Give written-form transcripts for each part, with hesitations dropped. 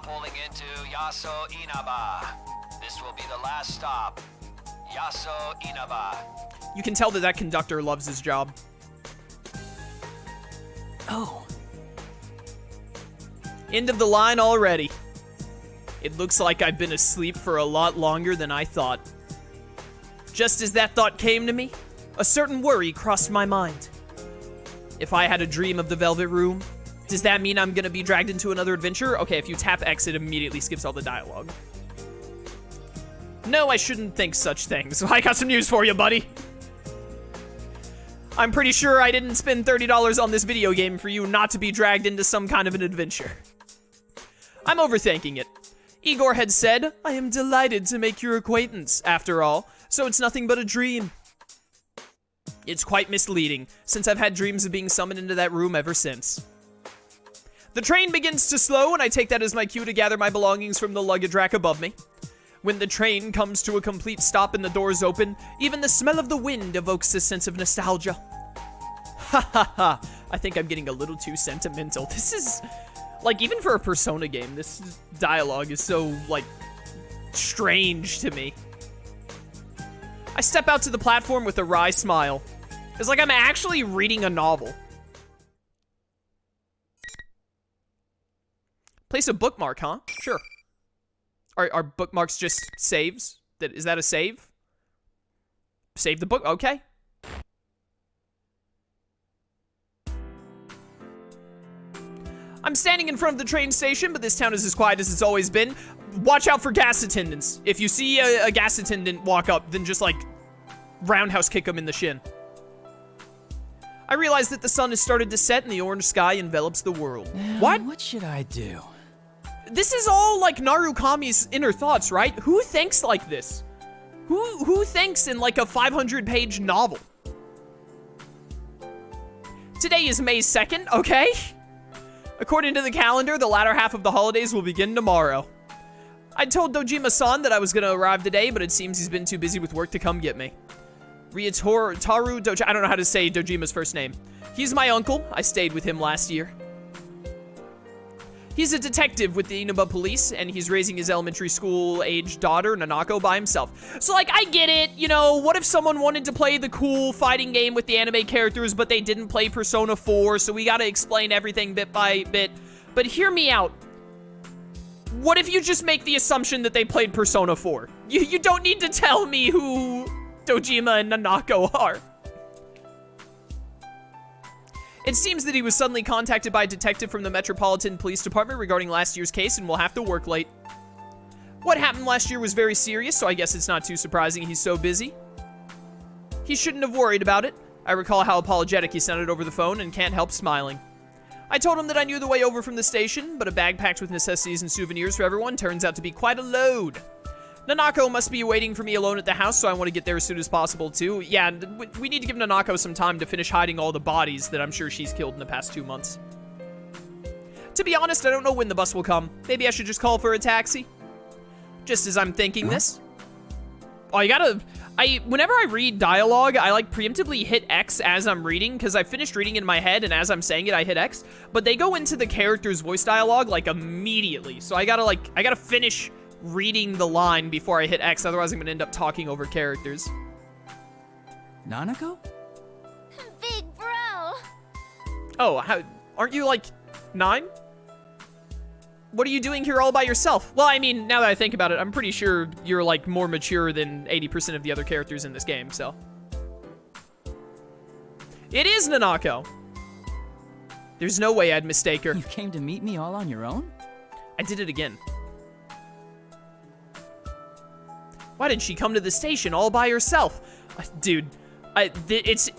pulling into Yaso Inaba. This will be the last stop. Yaso Inaba. You can tell that that conductor loves his job. Oh. End of the line already. It looks like I've been asleep for a lot longer than I thought. Just as that thought came to me, a certain worry crossed my mind. If I had a dream of the Velvet Room, does that mean I'm gonna be dragged into another adventure? Okay, if you tap X, it immediately skips all the dialogue. No, I shouldn't think such things. I got some news for you, buddy. I'm pretty sure I didn't spend $30 on this video game for you not to be dragged into some kind of an adventure. I'm overthinking it. Igor had said, I am delighted to make your acquaintance, after all, so it's nothing but a dream. It's quite misleading, since I've had dreams of being summoned into that room ever since. The train begins to slow, and I take that as my cue to gather my belongings from the luggage rack above me. When the train comes to a complete stop and the doors open, even the smell of the wind evokes a sense of nostalgia. Ha ha ha, I think I'm getting a little too sentimental. This is, like, even for a Persona game, this dialogue is so, like, strange to me. I step out to the platform with a wry smile. It's like I'm actually reading a novel. Place a bookmark, huh? Sure. Are bookmarks just saves? Is that a save? Save the book, okay. I'm standing in front of the train station, but this town is as quiet as it's always been. Watch out for gas attendants. If you see a gas attendant walk up, then just, like, roundhouse kick them in the shin. I realize that the sun has started to set and the orange sky envelops the world. What? What should I do? This is all, like, Narukami's inner thoughts, right? Who thinks like this? Who thinks in, like, a 500-page novel? Today is May 2nd, okay? According to the calendar, the latter half of the holidays will begin tomorrow. I told Dojima-san that I was gonna arrive today, but it seems he's been too busy with work to come get me. Ryutaru Dojima, I don't know how to say Dojima's first name. He's my uncle. I stayed with him last year. He's a detective with the Inaba police, and he's raising his elementary school-aged daughter, Nanako, by himself. So, like, I get it, you know, what if someone wanted to play the cool fighting game with the anime characters, but they didn't play Persona 4, so we gotta explain everything bit by bit. But hear me out. What if you just make the assumption that they played Persona 4? You don't need to tell me who Dojima and Nanako are. It seems that he was suddenly contacted by a detective from the Metropolitan Police Department regarding last year's case and will have to work late. What happened last year was very serious, so I guess it's not too surprising he's so busy. He shouldn't have worried about it. I recall how apologetic he sounded over the phone and can't help smiling. I told him that I knew the way over from the station, but a bag packed with necessities and souvenirs for everyone turns out to be quite a load. Nanako must be waiting for me alone at the house, so I want to get there as soon as possible, too. Yeah, we need to give Nanako some time to finish hiding all the bodies that I'm sure she's killed in the past 2 months. To be honest, I don't know when the bus will come. Maybe I should just call for a taxi? Just as I'm thinking this. Oh, whenever I read dialogue, I, like, preemptively hit X as I'm reading, because I finished reading in my head, and as I'm saying it, I hit X. But they go into the character's voice dialogue, like, immediately. So I gotta finish reading the line before I hit X, otherwise I'm gonna end up talking over characters. Nanako? Big bro! Oh, aren't you, like, 9? What are you doing here all by yourself? Well, I mean, now that I think about it, I'm pretty sure you're, like, more mature than 80% of the other characters in this game, so. It is Nanako! There's no way I'd mistake her. You came to meet me all on your own? I did it again. Why did she come to the station all by herself? Dude, it's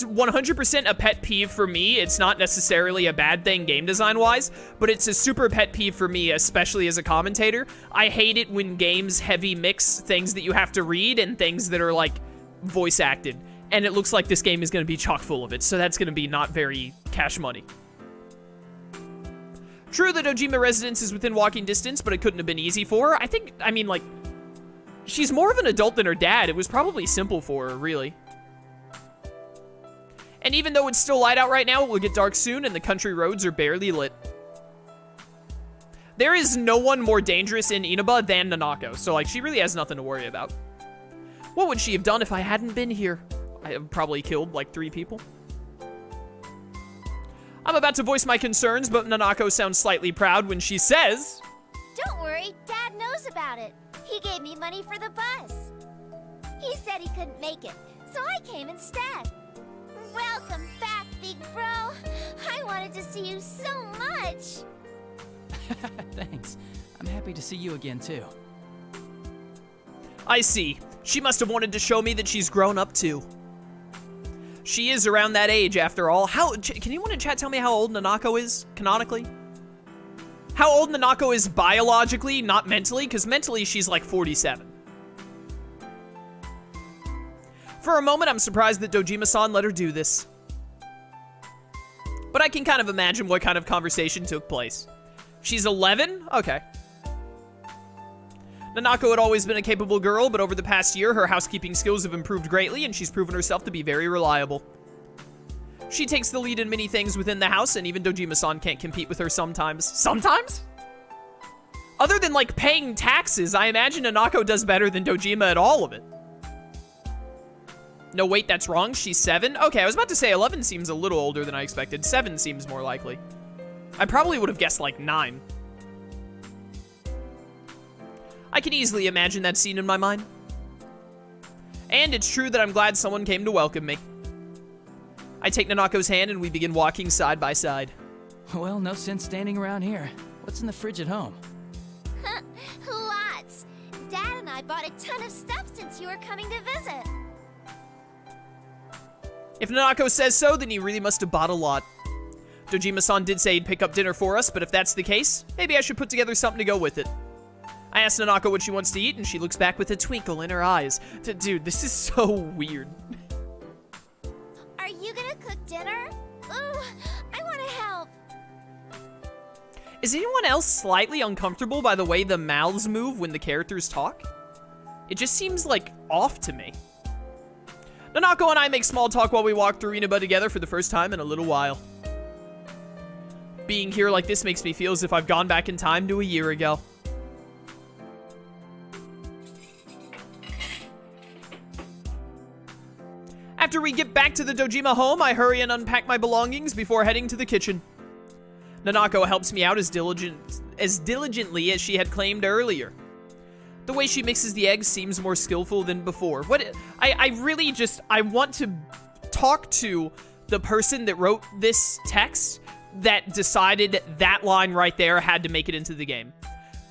100% a pet peeve for me. It's not necessarily a bad thing game design-wise, but it's a super pet peeve for me, especially as a commentator. I hate it when games heavy mix things that you have to read and things that are, like, voice acted. And it looks like this game is going to be chock full of it, so that's going to be not very cash money. True, the Dojima residence is within walking distance, but it couldn't have been easy for her. I mean, like, she's more of an adult than her dad. It was probably simple for her, really. And even though it's still light out right now, it will get dark soon and the country roads are barely lit. There is no one more dangerous in Inaba than Nanako, so, like, she really has nothing to worry about. What would she have done if I hadn't been here? I have probably killed, like, 3 people. I'm about to voice my concerns, but Nanako sounds slightly proud when she says... Don't worry, Dad knows about it. He gave me money for the bus. He said he couldn't make it, so I came instead. Welcome back, big bro. I wanted to see you so much. Thanks. I'm happy to see you again, too. I see. She must have wanted to show me that she's grown up, too. She is around that age, after all. Can anyone in chat tell me how old Nanako is, canonically? How old Nanako is biologically, not mentally? Because mentally, she's like 47. For a moment, I'm surprised that Dojima-san let her do this. But I can kind of imagine what kind of conversation took place. She's 11? Okay. Nanako had always been a capable girl, but over the past year, her housekeeping skills have improved greatly, and she's proven herself to be very reliable. She takes the lead in many things within the house, and even Dojima-san can't compete with her sometimes. Sometimes? Other than, like, paying taxes, I imagine Nanako does better than Dojima at all of it. No, wait, that's wrong. She's 7? Okay, I was about to say 11 seems a little older than I expected. 7 seems more likely. I probably would have guessed, like, 9. I can easily imagine that scene in my mind. And it's true that I'm glad someone came to welcome me. I take Nanako's hand and we begin walking side by side. Well, no sense standing around here. What's in the fridge at home? Lots. Dad and I bought a ton of stuff since you were coming to visit. If Nanako says so, then he really must have bought a lot. Dojima-san did say he'd pick up dinner for us, but if that's the case, maybe I should put together something to go with it. I ask Nanako what she wants to eat, and she looks back with a twinkle in her eyes. Dude, this is so weird. Are you gonna cook dinner? Ooh, I wanna help. Is anyone else slightly uncomfortable by the way the mouths move when the characters talk? It just seems, like, off to me. Nanako and I make small talk while we walk through Inaba together for the first time in a little while. Being here like this makes me feel as if I've gone back in time to a year ago. After we get back to the Dojima home, I hurry and unpack my belongings before heading to the kitchen. Nanako helps me out as diligently as she had claimed earlier. The way she mixes the eggs seems more skillful than before. I want to talk to the person that wrote this text that decided that line right there had to make it into the game.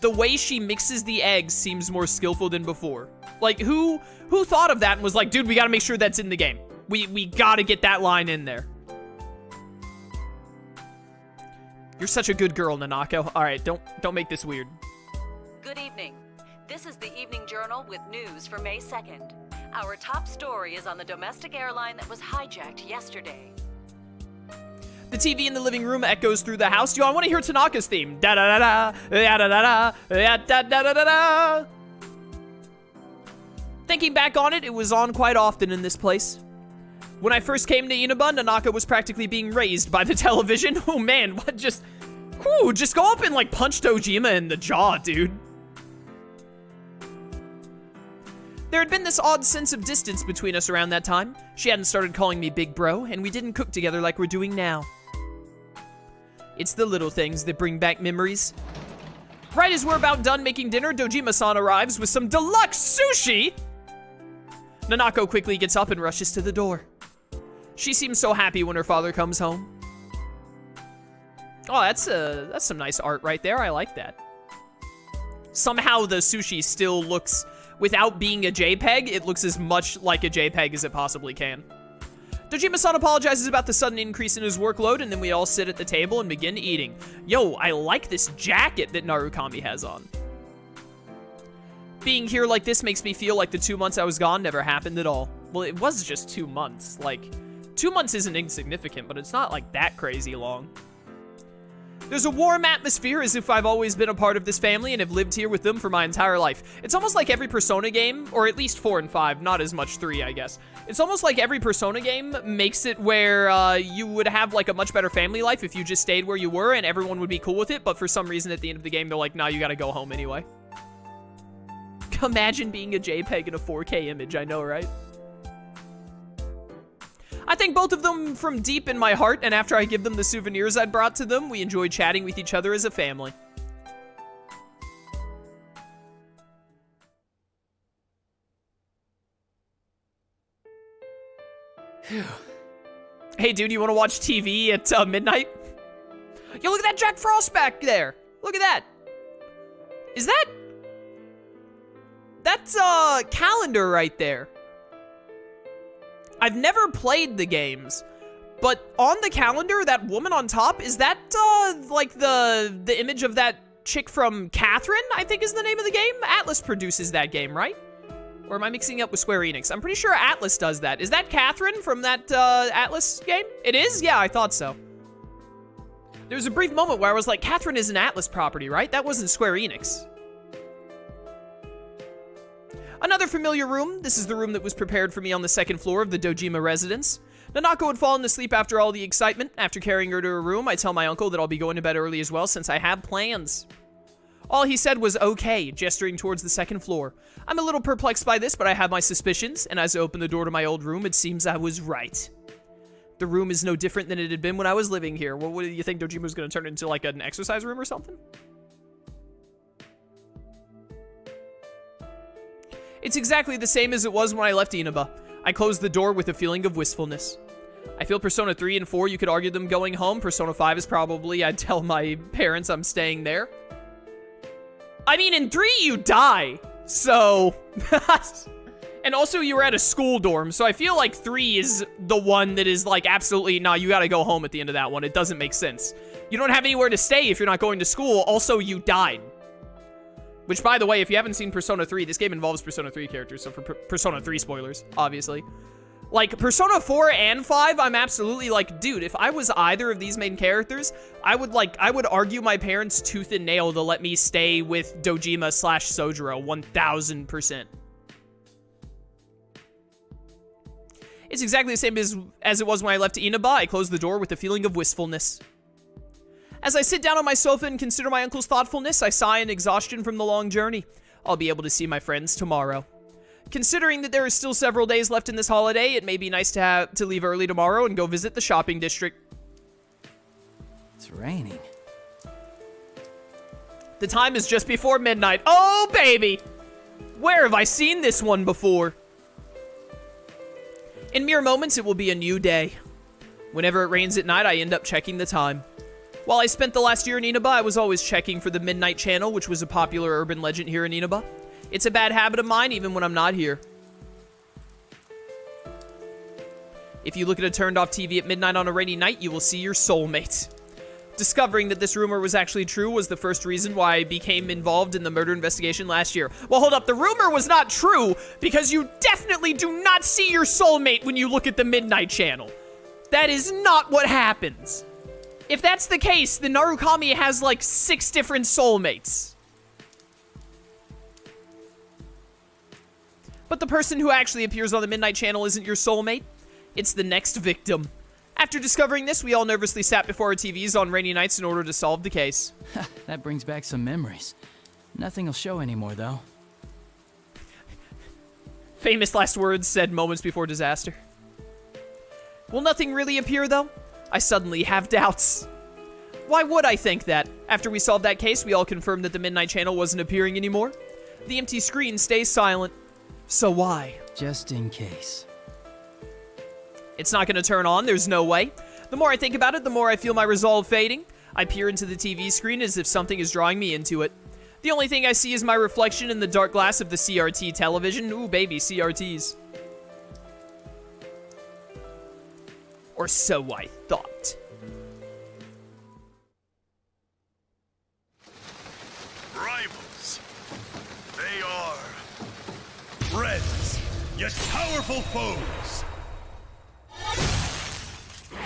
The way she mixes the eggs seems more skillful than before. Like, who thought of that and was like, dude, we gotta make sure that's in the game. We gotta get that line in there. You're such a good girl, Nanako. All right, don't make this weird. Good evening. This is the Evening Journal with news for May 2nd. Our top story is on the domestic airline that was hijacked yesterday. The TV in the living room echoes through the house. Yo, I want to hear Tanaka's theme. Da da da da da da da da da da da da. Thinking back on it, it was on quite often in this place. When I first came to Inaba, Nanako was practically being raised by the television. Oh man, what just go up and like punch Dojima in the jaw, dude. There had been this odd sense of distance between us around that time. She hadn't started calling me big bro, and we didn't cook together like we're doing now. It's the little things that bring back memories. Right as we're about done making dinner, Dojima-san arrives with some deluxe sushi! Nanako quickly gets up and rushes to the door. She seems so happy when her father comes home. Oh, that's some nice art right there. I like that. Somehow the sushi still looks, without being a JPEG, it looks as much like a JPEG as it possibly can. Dojima-san apologizes about the sudden increase in his workload, and then we all sit at the table and begin eating. Yo, I like this jacket that Narukami has on. Being here like this makes me feel like the 2 months I was gone never happened at all. Well, it was just 2 months. Like, 2 months isn't insignificant, but it's not like that crazy long. There's a warm atmosphere as if I've always been a part of this family and have lived here with them for my entire life. It's almost like every Persona game, or at least 4 and 5, not as much 3, I guess. It's almost like every Persona game makes it where you would have like a much better family life if you just stayed where you were and everyone would be cool with it, but for some reason at the end of the game, they're like, nah, you gotta go home anyway. Imagine being a JPEG in a 4K image, I know, right? I thank both of them from deep in my heart, and after I give them the souvenirs I'd brought to them, we enjoyed chatting with each other as a family. Hey, dude, you want to watch TV at midnight? Yo, look at that Jack Frost back there. Look at that. Is that... That's a calendar right there. I've never played the games, but on the calendar, that woman on top, is that, like, the image of that chick from Catherine, I think is the name of the game? Atlus produces that game, right? Or am I mixing it up with Square Enix? I'm pretty sure Atlus does that. Is that Catherine from that, Atlus game? It is? Yeah, I thought so. There was a brief moment where I was like, Catherine is an Atlus property, right? That wasn't Square Enix. Another familiar room. This is the room that was prepared for me on the second floor of the Dojima residence. Nanako had fallen asleep after all the excitement. After carrying her to her room, I tell my uncle that I'll be going to bed early as well since I have plans. All he said was okay, gesturing towards the second floor. I'm a little perplexed by this, but I have my suspicions, and as I open the door to my old room, it seems I was right. The room is no different than it had been when I was living here. Well, what do you think Dojima was going to turn into, like, an exercise room or something? It's exactly the same as it was when I left Inaba. I closed the door with a feeling of wistfulness. I feel Persona 3 and 4, you could argue them going home. Persona 5 is probably, I'd tell my parents I'm staying there. I mean, in 3, you die, so... And also, you were at a school dorm, so I feel like 3 is the one that is, like, absolutely, nah, you gotta go home at the end of that one. It doesn't make sense. You don't have anywhere to stay if you're not going to school. Also, you died. Which, by the way, if you haven't seen Persona 3, this game involves Persona 3 characters, so for Persona 3 spoilers, obviously. Like, Persona 4 and 5, I'm absolutely like, dude, if I was either of these main characters, I would argue my parents tooth and nail to let me stay with Dojima / Sojiro, 1000%. It's exactly the same as it was when I left Inaba. I closed the door with a feeling of wistfulness. As I sit down on my sofa and consider my uncle's thoughtfulness, I sigh in exhaustion from the long journey. I'll be able to see my friends tomorrow. Considering that there is still several days left in this holiday, it may be nice to leave early tomorrow and go visit the shopping district. It's raining. The time is just before midnight. Oh, baby! Where have I seen this one before? In mere moments, it will be a new day. Whenever it rains at night, I end up checking the time. While I spent the last year in Inaba, I was always checking for the Midnight Channel, which was a popular urban legend here in Inaba. It's a bad habit of mine, even when I'm not here. If you look at a turned-off TV at midnight on a rainy night, you will see your soulmate. Discovering that this rumor was actually true was the first reason why I became involved in the murder investigation last year. Well, hold up, the rumor was not true, because you definitely do not see your soulmate when you look at the Midnight Channel. That is not what happens. If that's the case, then Narukami has like 6 different soulmates. But the person who actually appears on the Midnight Channel isn't your soulmate. It's the next victim. After discovering this, we all nervously sat before our TVs on rainy nights in order to solve the case. That brings back some memories. Nothing will show anymore, though. Famous last words said moments before disaster. Will nothing really appear, though? I suddenly have doubts. Why would I think that? After we solved that case, we all confirmed that the Midnight Channel wasn't appearing anymore. The empty screen stays silent. So why? Just in case. It's not going to turn on, there's no way. The more I think about it, the more I feel my resolve fading. I peer into the TV screen as if something is drawing me into it. The only thing I see is my reflection in the dark glass of the CRT television. Ooh, baby, CRTs. Or so I thought. Rivals. They are friends, yet powerful foes.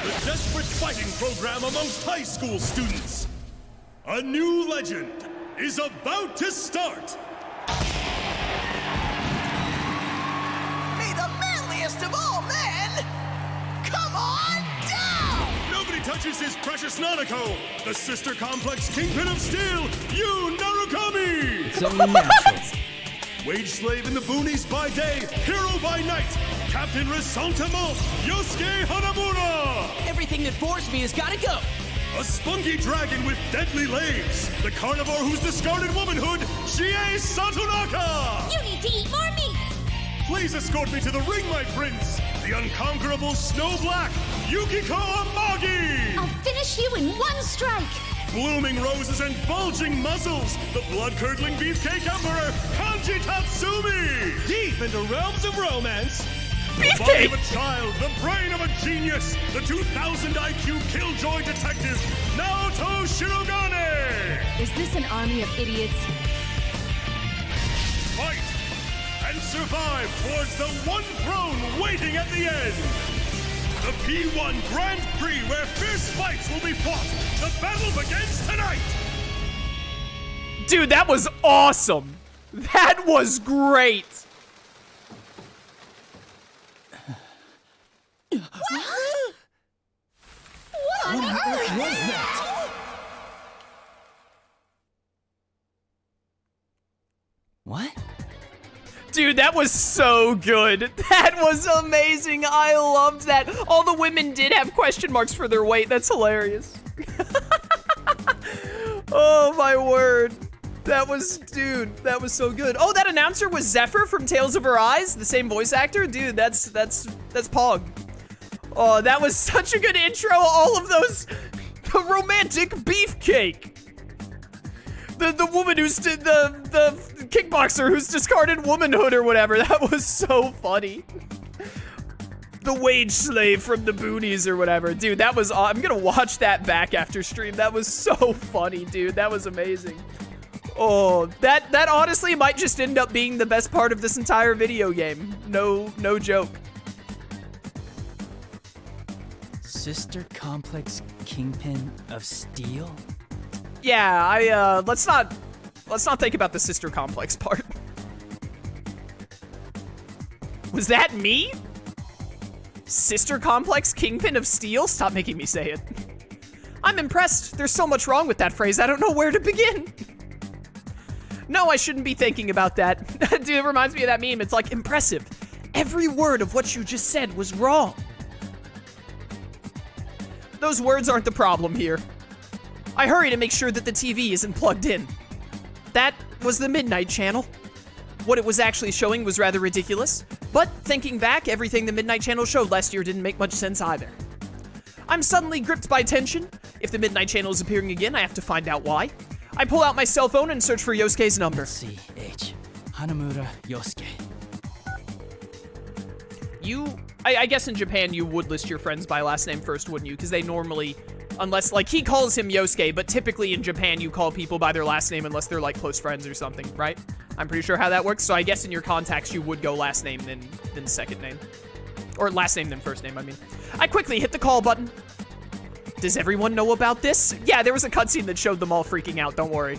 The desperate fighting program amongst high school students. A new legend is about to start. May the manliest of all men come on down! Nobody touches his precious Nanako, the sister complex kingpin of steel, Yu Narukami! It's only natural. Wage slave in the boonies by day, hero by night, Captain Resentiment, Yosuke Hanamura! Everything that bores me has gotta go. A spunky dragon with deadly legs, the carnivore who's discarded womanhood, Chie Satonaka! You need to eat more meat! Please escort me to the ring, my prince, the unconquerable Snow Black, Yukiko Amagi! I'll finish you in one strike! Blooming roses and bulging muscles, the blood-curdling beefcake emperor, Kanji Tatsumi! Deep into realms of romance, the body of a child, the brain of a genius, the 2,000 IQ killjoy detective, Naoto Shirogane! Is this an army of idiots? Fight and survive towards the one throne waiting at the end! The P-1 Grand Prix where fierce fights will be fought! The battle begins tonight! Dude, that was awesome. That was great. What on earth was that? What? Dude, that was so good. That was amazing. I loved that. All the women did have question marks for their weight. That's hilarious. Oh, my word. That was, dude, that was so good. Oh, that announcer was Zephyr from Tales of Arise, the same voice actor. Dude, that's Pog. Oh, that was such a good intro. All of those, the romantic beefcake. The woman who's, the kickboxer who's discarded womanhood or whatever. That was so funny. The wage slave from the boonies or whatever. Dude, that was, I'm gonna watch that back after stream. That was so funny, dude. That was amazing. Oh, that honestly might just end up being the best part of this entire video game. No joke. Sister Complex Kingpin of Steel? Yeah, let's not think about the sister complex part. Was that me? Sister complex Kingpin of Steel? Stop making me say it. I'm impressed. There's so much wrong with that phrase, I don't know where to begin. No, I shouldn't be thinking about that. Dude, it reminds me of that meme. It's like, impressive. Every word of what you just said was wrong. Those words aren't the problem here. I hurry to make sure that the TV isn't plugged in. That was the Midnight Channel. What it was actually showing was rather ridiculous, but thinking back, everything the Midnight Channel showed last year didn't make much sense either. I'm suddenly gripped by tension. If the Midnight Channel is appearing again, I have to find out why. I pull out my cell phone and search for Yosuke's number. Let's see, H. Hanamura Yosuke. I guess in Japan you would list your friends by last name first, wouldn't you? Because they normally, unless, like, he calls him Yosuke, but typically in Japan you call people by their last name unless they're, like, close friends or something, right? I'm pretty sure how that works, so I guess in your contacts you would go last name then second name. Or last name then first name, I mean. I quickly hit the call button. Does everyone know about this? Yeah, there was a cutscene that showed them all freaking out, don't worry.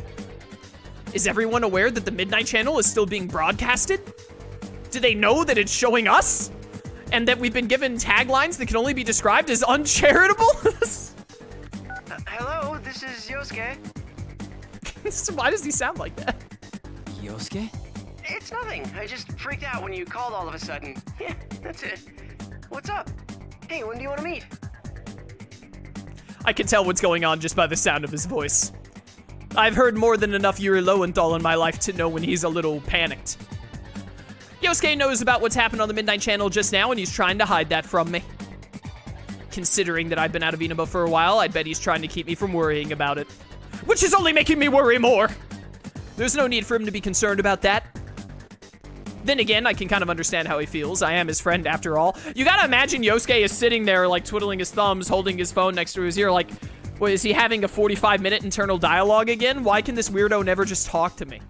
Is everyone aware that the Midnight Channel is still being broadcasted? Do they know that it's showing us? And that we've been given taglines that can only be described as uncharitable? Hello, this is Yosuke. Why does he sound like that? Yosuke? It's nothing. I just freaked out when you called all of a sudden. Yeah, that's it. What's up? Hey, when do you want to meet? I can tell what's going on just by the sound of his voice. I've heard more than enough Yuri Lowenthal in my life to know when he's a little panicked. Yosuke knows about what's happened on the Midnight Channel just now, and he's trying to hide that from me. Considering that I've been out of Inaba for a while, I'd bet he's trying to keep me from worrying about it. Which is only making me worry more! There's no need for him to be concerned about that. Then again, I can kind of understand how he feels. I am his friend, after all. You gotta imagine Yosuke is sitting there, like, twiddling his thumbs, holding his phone next to his ear, like, what, is he having a 45-minute internal dialogue again? Why can this weirdo never just talk to me?